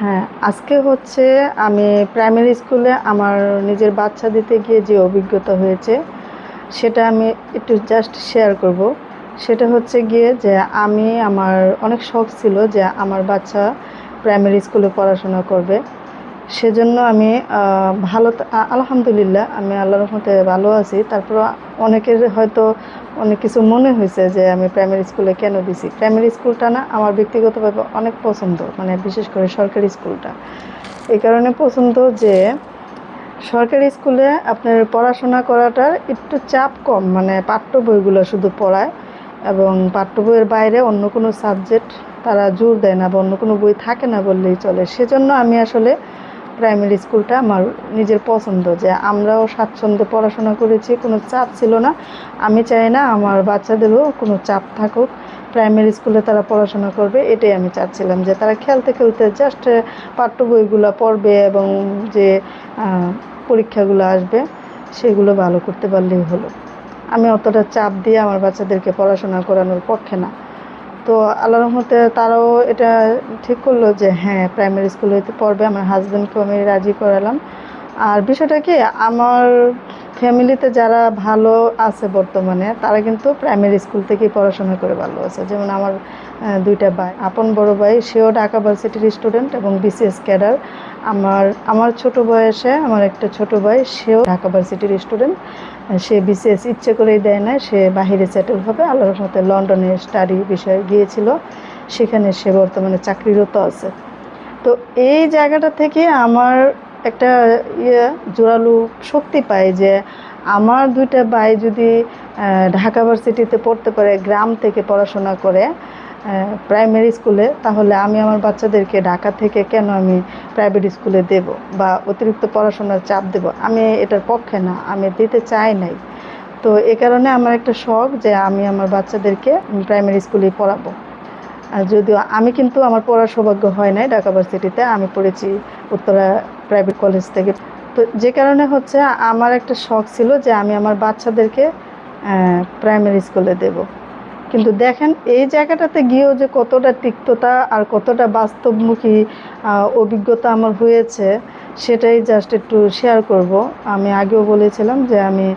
হ্যাঁ, আজকে হচ্ছে আমি প্রাইমারি স্কুলে আমার নিজের বাচ্চা দিতে গিয়ে যে অভিজ্ঞতা হয়েছে, সেটা আমি একটু জাস্ট শেয়ার করব। সেটা হচ্ছে গিয়ে যে আমার অনেক শখ ছিল যে আমার বাচ্চা প্রাইমারি স্কুলে পড়াশোনা করবে। সেজন্য আমি ভালো আলহামদুলিল্লাহ আমি আল্লাহর রহমতে ভালো আছি। তারপরও অনেকের হয়তো অনেক কিছু মনে হয়েছে যে আমি প্রাইমারি স্কুলে কেন দিছি। প্রাইমারি স্কুলটা না আমার ব্যক্তিগতভাবে অনেক পছন্দ, মানে বিশেষ করে সরকারি স্কুলটা। এই কারণে পছন্দ যে সরকারি স্কুলে আপনার পড়াশোনা করাটার একটু চাপ কম, মানে পাঠ্য বইগুলো শুধু পড়ায় এবং পাঠ্য বইয়ের বাইরে অন্য কোনো সাবজেক্ট তারা জোর দেয় না বা অন্য কোনো বই থাকে না বললেই চলে। সেজন্য আমি আসলে প্রাইমারি স্কুলটা আমার নিজের পছন্দ, যে আমরাও স্বাচ্ছন্দ্যে পড়াশোনা করেছি, কোনো চাপ ছিল না। আমি চাই না আমার বাচ্চাদেরও কোনো চাপ থাকুক, প্রাইমারি স্কুলে তারা পড়াশোনা করবে, এটাই আমি চাচ্ছিলাম, যে তারা খেলতে খেলতে জাস্ট পাঠ্য বইগুলো পড়বে এবং যে পরীক্ষাগুলো আসবে সেগুলো ভালো করতে পারলেই হলো। আমি অতটা চাপ দিয়ে আমার বাচ্চাদেরকে পড়াশোনা করানোর পক্ষে না। তো আল্লাহর রহমতে তারাও এটা ঠিক করলো যে হ্যাঁ, প্রাইমারি স্কুলে পড়বে। আমার হাজব্যান্ডকেও আমি রাজি করালাম। আর বিষয়টা কি, আমার ফ্যামিলিতে যারা ভালো আছে বর্তমানে, তারা কিন্তু প্রাইমারি স্কুল থেকেই পড়াশোনা করে ভালো আছে। যেমন আমার দুইটা ভাই, আপন বড় ভাই, সেও ঢাকা ভার্সিটির স্টুডেন্ট এবং বিসিএস ক্যাডার। আমার আমার ছোট বয়সে আমার একটা ছোট ভাই, সেও ঢাকা ভার্সিটির স্টুডেন্ট। সে বিসিএস ইচ্ছে করেই দেয় না, সে বাহিরে সেটেল হবে। আল্লাহর রহমতে লন্ডনে স্টাডি বিষয়ে গিয়েছিল, সেখানে সে বর্তমানে চাকরিরত আছে। তো এই জায়গাটা থেকে আমার একটা ইয়ে জোরালো শক্তি পাই যে আমার দুইটা ভাই যদি ঢাকা ভার্সিটিতে পড়তে পারে, গ্রাম থেকে পড়াশোনা করে প্রাইমারি স্কুলে, তাহলে আমি আমার বাচ্চাদেরকে ঢাকা থেকে কেন আমি প্রাইভেট স্কুলে দেব বা অতিরিক্ত পড়াশোনার চাপ দেব? আমি এটার পক্ষে না, আমি দিতে চাই নাই। তো এ কারণে আমার একটা শখ যে আমি আমার বাচ্চাদেরকে প্রাইমারি স্কুলেই পড়াবো। যদিও আমি কিন্তু আমার পড়ার সৌভাগ্য হয় নাই ঢাকা ভার্সিটিতে, আমি পড়েছি উত্তরা প্রাইভেট কলেজ থেকে। তো যে কারণে হচ্ছে আমার একটা শখ ছিল যে আমি আমার বাচ্চাদেরকে প্রাইমারি স্কুলে দেব। কিন্তু দেখেন এই জায়গাটাতে গিয়েও যে কতটা তিক্ততা আর কতটা বাস্তবমুখী অভিজ্ঞতা আমার হয়েছে, সেটাই জাস্ট একটু শেয়ার করব। আমি আগেও বলেছিলাম যে আমি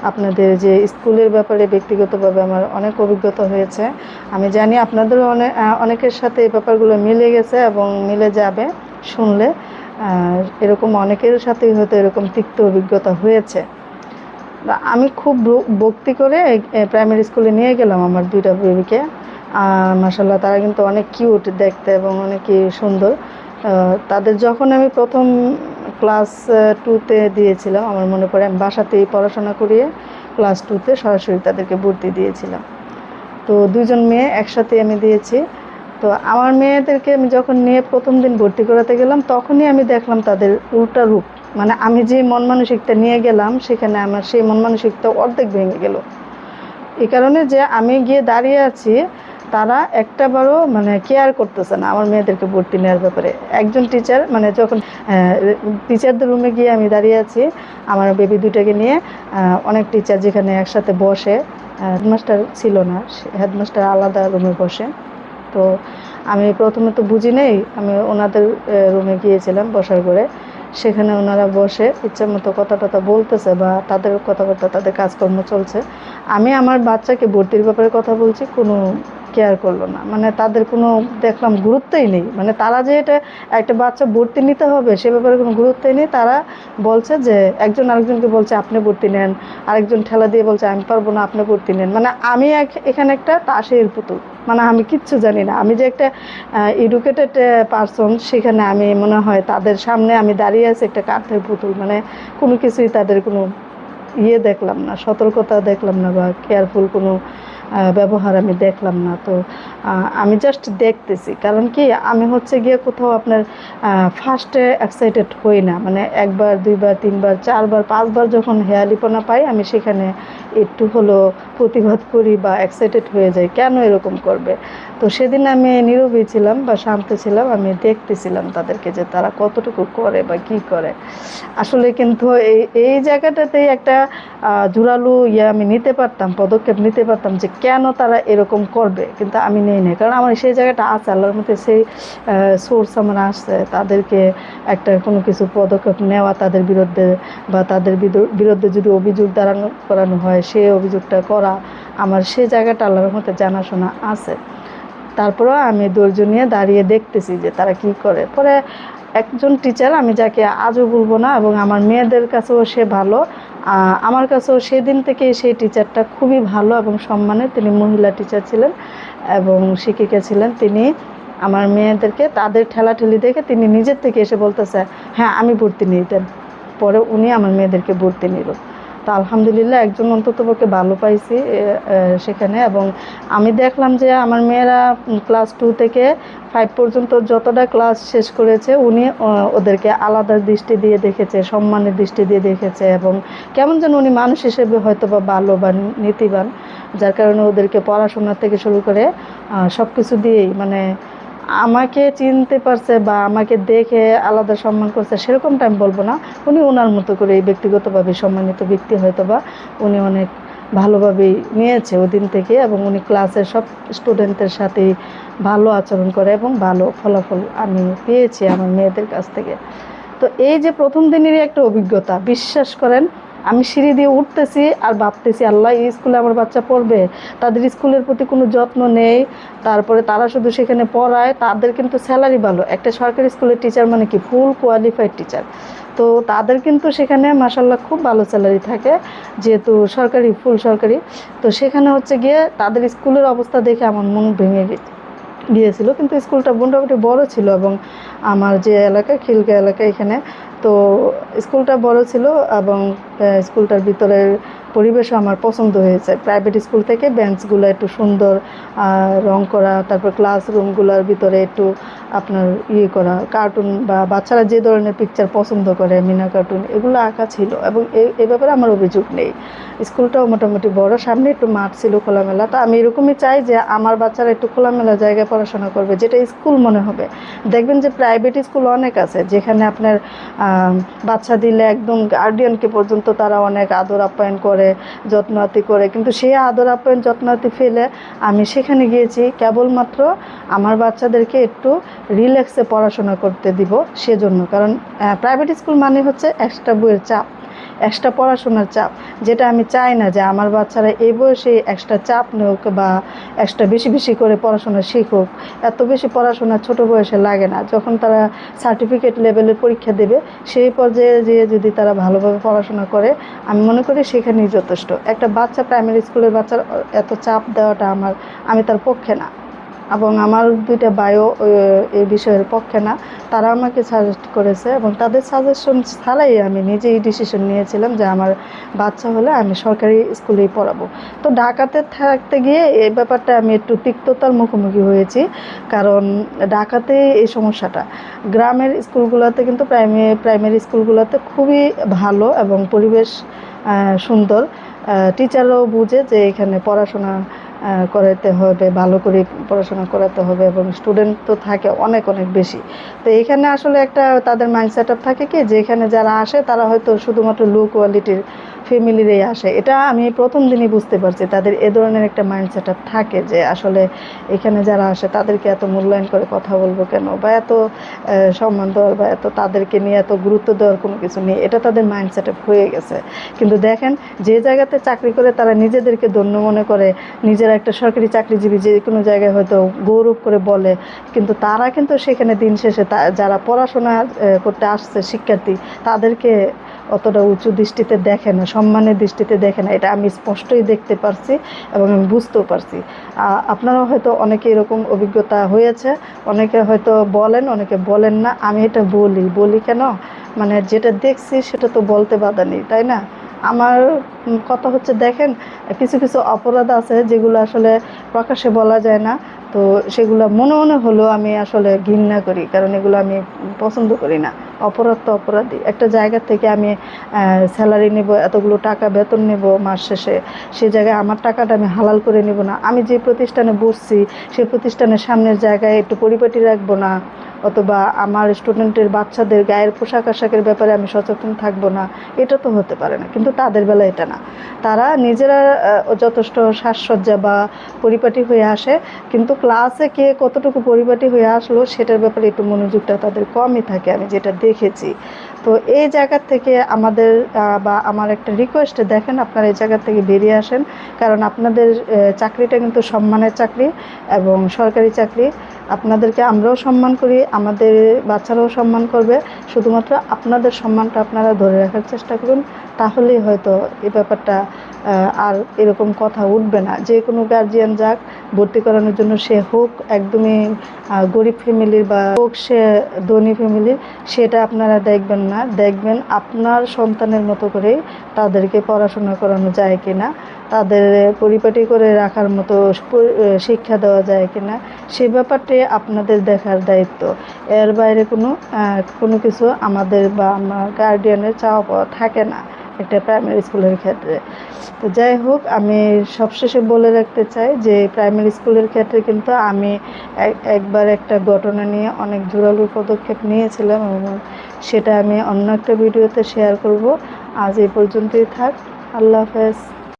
আপনাদের যে স্কুলের ব্যাপারে ব্যক্তিগতভাবে আমার অনেক অভিজ্ঞতা হয়েছে। আমি জানি আপনাদেরও অনেকের সাথে এই ব্যাপারগুলো মিলে গেছে এবং মিলে যাবে শুনলে। এরকম অনেকের সাথেই হয়তো এরকম তিক্ত অভিজ্ঞতা হয়েছে। আমি খুব ভক্তি করে প্রাইমারি স্কুলে নিয়ে গেলাম আমার দুইটা বেবিকে। মাশাআল্লাহ, তারা কিন্তু অনেক কিউট দেখতে এবং অনেকই সুন্দর। তাদের যখন আমি প্রথম ক্লাস 2তে দিয়েছিলাম, আমার মনে পড়ে আমি বাসাতেই পড়াশোনা করিয়ে ক্লাস 2তে সরাসরি তাদেরকে ভর্তি দিয়েছিলাম। তো দুইজন মেয়ে একসাথে আমি দিয়েছি। তো আমার মেয়েদেরকে আমি যখন নিয়ে প্রথম দিন ভর্তি করাতে গেলাম, তখনই আমি দেখলাম তাদের উল্টা রূপ। মানে আমি যে মন মানসিকতা নিয়ে গেলাম, সেখানে আমার সেই মন মানসিকতা অর্ধেক ভেঙে গেল। এই কারণে যে আমি গিয়ে দাঁড়িয়ে আছি, তারা একটাবারও মানে কেয়ার করতেছে না আমার মেয়েদেরকে ভর্তি নেওয়ার ব্যাপারে। একজন টিচার, মানে যখন টিচারদের রুমে গিয়ে আমি দাঁড়িয়ে আছি আমার বেবি দুইটাকে নিয়ে, অনেক টিচার যেখানে একসাথে বসে, হেডমাস্টার ছিল না, হেডমাস্টার আলাদা রুমে বসে। তো আমি প্রথমে তো বুঝি নেই, আমি ওনাদের রুমে গিয়েছিলাম বসার করে। সেখানে ওনারা বসে ইচ্ছা মতো কথা টথা বলতেছে বা তাদের কথাবার্তা, তাদের কাজকর্ম চলছে। আমি আমার বাচ্চাকে ভর্তির ব্যাপারে কথা বলছি, কোনো কেয়ার করলো না। মানে তাদের কোনো দেখলাম গুরুত্বই নেই। মানে তারা যে এটা একটা বাচ্চা ভর্তি নিতে হবে সে ব্যাপারে কোনো গুরুত্বই নেই। তারা বলছে যে একজন আরেকজনকে বলছে আপনি ভর্তি নেন, আরেকজন ঠেলা দিয়ে বলছে আমি পারবো না, আপনি ভর্তি নেন। মানে আমি এখানে একটা তাসের পুতুল, মানে আমি কিচ্ছু জানি না। আমি যে একটা এডুকেটেড পারসন, সেখানে আমি মনে হয় তাদের সামনে আমি দাঁড়িয়ে আছি একটা কাঠের পুতুল। মানে কোনো কিছুই তাদের কোনো দেখলাম না, সতর্কতা দেখলাম না বা কেয়ারফুল কোনো ব্যবহার আমি দেখলাম না। তো আমি জাস্ট দেখতেছি, কারণ কি আমি হচ্ছে গিয়ে কোথাও আপনার ফার্স্টে এক্সাইটেড হই না। মানে একবার দুইবার তিনবার চারবার পাঁচবার যখন হেয়ালিপনা পাই, আমি সেখানে একটু হলো প্রতিবাদ করি বা এক্সাইটেড হয়ে যাই, কেন এরকম করবে। তো সেদিন আমি নীরবই ছিলাম বা শান্ত ছিলাম, আমি দেখতেছিলাম তাদেরকে যে তারা কতটুকু করে বা কি করে। আসলে কিন্তু এই এই জায়গাটাতেই একটা জোরালো আমি নিতে পারতাম, পদক্ষেপ নিতে পারতাম যে কেন তারা এরকম করবে, কিন্তু আমি নেই নাই, কারণ আমার সেই জায়গাটা আছে, আল্লাহর মধ্যে সেই সোর্স আমার আসছে তাদেরকে একটা কোনো কিছু পদক্ষেপ নেওয়া তাদের বিরুদ্ধে, বা তাদের বিরুদ্ধে যদি অভিযোগ দাঁড়ানো করানো হয় সেই অভিযোগটা করা, আমার সেই জায়গাটা আল্লাহর মধ্যে জানাশোনা আছে। তারপরেও আমি ধৈর্য নিয়ে দাঁড়িয়ে দেখতেছি যে তারা কি করে। পরে একজন টিচার, আমি যাকে আজও বলবো না, এবং আমার মেয়েদের কাছেও সে ভালো, আমার কাছেও সেদিন থেকে সেই টিচারটা খুবই ভালো এবং সম্মানের, তিনি মহিলা টিচার ছিলেন এবং শিক্ষিকা ছিলেন। তিনি আমার মেয়েদেরকে তাদের ঠেলাঠেলি দেখে তিনি নিজের থেকে এসে বলতেছে, হ্যাঁ আমি ভর্তি নিতেন। পরে উনি আমার মেয়েদেরকে ভর্তি নিল। তো আলহামদুলিল্লাহ একজন অন্ততপক্ষে ভালো পাইছি সেখানে। এবং আমি দেখলাম যে আমার মেয়েরা ক্লাস 2 থেকে 5 পর্যন্ত যতটা ক্লাস শেষ করেছে, উনি ওদেরকে আলাদা দৃষ্টি দিয়ে দেখেছে, সম্মানের দৃষ্টি দিয়ে দেখেছে, এবং কেমন যেন উনি মানুষ হিসেবে হয়তো বা ভালো বা নীতিবান, যার কারণে ওদেরকে পড়াশোনা থেকে শুরু করে সব কিছু দিয়েই মানে আমাকে চিনতে পারছে বা আমাকে দেখে আলাদা সম্মান করছে সেরকমটা আমি বলবো না। উনি ওনার মতো করে ব্যক্তিগতভাবে সম্মানিত ব্যক্তি, হয়তো বা উনি অনেক ভালোভাবেই নিয়েছে ওদিন থেকে, এবং উনি ক্লাসের সব স্টুডেন্টদের সাথেই ভালো আচরণ করে এবং ভালো ফলাফল আমি পেয়েছি আমার মেয়েদের কাছ থেকে। তো এই যে প্রথম দিনেরই একটা অভিজ্ঞতা, বিশ্বাস করেন আমি সিঁড়ি দিয়ে উঠতেছি আর ভাবতেছি আল্লাহ এই স্কুলে আমার বাচ্চা পড়বে, তাদের স্কুলের প্রতি কোনো যত্ন নেই, তারপরে তারা শুধু সেখানে পড়ায়, তাদের কিন্তু স্যালারি ভালো, একটা সরকারি স্কুলের টিচার মানে কি ফুল কোয়ালিফাইড টিচার, তো তাদের কিন্তু সেখানে মাশাল্লাহ খুব ভালো স্যালারি থাকে, যেহেতু সরকারি, ফুল সরকারি। তো সেখানে হচ্ছে গিয়ে তাদের স্কুলের অবস্থা দেখে আমার মন ভেঙে গিয়েছিল। কিন্তু স্কুলটা মোটামুটি বড় ছিল, এবং আমার যে এলাকা খিলগা এলাকা এখানে, তো স্কুলটা বড় ছিল, এবং স্কুলটার ভিতরের পরিবেশও আমার পছন্দ হয়েছে। প্রাইভেট স্কুল থেকে বেঞ্চগুলো একটু সুন্দর রং করা, তারপর ক্লাসরুমগুলোর ভিতরে একটু আপনার করা, কার্টুন বা বাচ্চারা যে ধরনের পিকচার পছন্দ করে, মিনা কার্টুন, এগুলো আঁকা ছিল, এবং এই ব্যাপারে আমার অভিযোগ নেই। স্কুলটাও মোটামুটি বড়, সামনে একটু মাঠ ছিল খোলামেলা। তো আমি এরকমই চাই যে আমার বাচ্চারা একটু খোলামেলা জায়গায় পড়াশোনা করবে, যেটা স্কুল মনে হবে। দেখবেন যে প্রাইভেট স্কুল অনেক আছে যেখানে আপনার বাচ্চা দিলে একদম গার্ডিয়ানকে পর্যন্ত তারা অনেক আদর আপ্যায়ন করে, যত্নআতি করে, কিন্তু সেই আদর আপ্যায়ন যত্নআতি ফেলে আমি সেখানে গিয়েছি কেবলমাত্র আমার বাচ্চাদেরকে একটু রিল্যাক্সে পড়াশোনা করতে দিব সেজন্য। কারণ প্রাইভেট স্কুল মানে হচ্ছে এক্সট্রা বইয়ের চাপ, এক্সট্রা পড়াশোনার চাপ, যেটা আমি চাই না যে আমার বাচ্চারা এই বয়সে এক্সট্রা চাপ নেওক বা এক্সট্রা বেশি বেশি করে পড়াশোনা শিখুক। এত বেশি পড়াশোনা ছোট বয়সে লাগে না, যখন তারা সার্টিফিকেট লেভেলের পরীক্ষা দেবে সেই পর্যায়ে যেয়ে যদি তারা ভালোভাবে পড়াশোনা করে, আমি মনে করি সেখানেই যথেষ্ট। একটা বাচ্চা, প্রাইমারি স্কুলের বাচ্চার এত চাপ দেওয়াটা আমি তার পক্ষে না, এবং আমার 2টা ভাইও এই বিষয়ের পক্ষে না। তারা আমাকে সাজেস্ট করেছে, এবং তাদের সাজেশন ছাড়াই আমি নিজেই ডিসিশন নিয়েছিলাম যে আমার বাচ্চা হলে আমি সরকারি স্কুলেই পড়াবো। তো ঢাকাতে থাকতে গিয়ে এই ব্যাপারটা আমি একটু তিক্ততার মুখোমুখি হয়েছি, কারণ ঢাকাতে এই সমস্যাটা, গ্রামের স্কুলগুলোতে কিন্তু প্রাইমারি স্কুলগুলোতে খুবই ভালো এবং পরিবেশ সুন্দর, টিচাররাও বুঝে যে এখানে পড়াশোনা করাতে হবে, ভালো করে পড়াশোনা করাতে হবে, এবং স্টুডেন্ট তো থাকে অনেক অনেক বেশি। তো এখানে আসলে একটা তাদের মাইন্ড সেট আপ থাকে কি, যে এখানে যারা আসে তারা হয়তো শুধুমাত্র লো কোয়ালিটির ফ্যামিলিরই আসে। এটা আমি প্রথম দিনই বুঝতে পারছি, তাদের এ ধরনের একটা মাইন্ড সেট আপ থাকে যে আসলে এখানে যারা আসে তাদেরকে এত মূল্যায়ন করে কথা বলবো কেন, বা এত সম্মান দেওয়ার বা এত তাদেরকে নিয়ে এত গুরুত্ব দেওয়ার কোনো কিছু নেই, এটা তাদের মাইন্ড সেট আপ হয়ে গেছে। কিন্তু দেখেন, যে জায়গাতে চাকরি করে তারা নিজেদেরকে ধন্য মনে করে, নিজেরা একটা সরকারি চাকরিজীবী যে কোনো জায়গায় হয়তো গৌরব করে বলে, কিন্তু তারা কিন্তু সেখানে দিন শেষে যারা পড়াশোনা করতে আসছে শিক্ষার্থী, তাদেরকে অতটা উঁচু দৃষ্টিতে দেখে না, সম্মানের দৃষ্টিতে দেখে না। এটা আমি স্পষ্টই দেখতে পারছি এবং আমি বুঝতেও পারছি। আপনারাও হয়তো অনেকে এরকম অভিজ্ঞতা হয়েছে, অনেকে হয়তো বলেন, অনেকে বলেন না। আমি এটা বলি কেন, মানে যেটা দেখছি সেটা তো বলতে বাধা নেই, তাই না? আমার কথা হচ্ছে, দেখেন কিছু কিছু অপরাধ আছে যেগুলো আসলে প্রকাশ্যে বলা যায় না, তো সেগুলো মনে মনে হলেও আমি আসলে ঘৃণা করি, কারণ এগুলো আমি পছন্দ করি না। অপরাধ তো অপরাধী। একটা জায়গা থেকে আমি স্যালারি নেব, এতগুলো টাকা বেতন নেব মাস শেষে, সে জায়গায় আমার টাকাটা আমি হালাল করে নেব না। আমি যে প্রতিষ্ঠানে বসছি সেই প্রতিষ্ঠানের সামনের জায়গায় একটু পরিপাটি রাখবো না, অথবা আমার স্টুডেন্টের বাচ্চাদের গায়ের পোশাক আশাকের ব্যাপারে আমি সচেতন থাকবো না, এটা তো হতে পারে না। কিন্তু তাদের বেলা এটা না, তারা নিজেরা যথেষ্ট সাজসজ্জা বা পরিপাটি হয়ে আসে, কিন্তু ক্লাসে কে কতটুকু পরিপাটি হয়ে আসলো সেটার ব্যাপারে একটু মনোযোগটা তাদের কমই থাকে, আমি যেটা দেখেছি। তো এই জায়গা থেকে আমাদের বা আমার একটা রিকোয়েস্ট, দেখেন আপনারা এই জায়গা থেকে বেরিয়ে আসেন, কারণ আপনাদের চাকরিটা কিন্তু সম্মানের চাকরি এবং সরকারি চাকরি। আপনাদেরকে আমরাও সম্মান করি, আমাদের বাচ্চারাও সম্মান করবে। শুধুমাত্র আপনাদের সম্মানটা আপনারা ধরে রাখার চেষ্টা করুন, তাহলেই হয়তো এই ব্যাপারটা আর এরকম কথা উঠবে না। যে কোনো গার্জিয়ান যাক ভর্তি করানোর জন্য, সে হোক একদমই গরিব ফ্যামিলির বা হোক সে ধনী ফ্যামিলির, সেটা আপনারা দেখবেন না। দেখবেন আপনার সন্তানের মতো করেই তাদেরকে পড়াশোনা করানো যায় কিনা, তাদের পরিপাটি করে রাখার মতো শিক্ষা দেওয়া যায় কিনা, সে ব্যাপারটি আপনাদের দেখার দায়িত্ব। এর বাইরে কোনো কিছু আমাদের বা আমার গার্ডিয়ানের চাওয়া পাওয়া থাকে না একটা প্রাইমারি স্কুলের ক্ষেত্রে। তো যাই হোক, আমি সবশেষে বলে রাখতে চাই যে প্রাইমারি স্কুলের ক্ষেত্রে কিন্তু আমি একবার একটা ঘটনা নিয়ে অনেক জোরালো পদক্ষেপ নিয়েছিলাম, এবং সেটা আমি অন্য একটা ভিডিওতে শেয়ার করব। আজ এই পর্যন্তই থাক। আল্লাহ হাফেজ।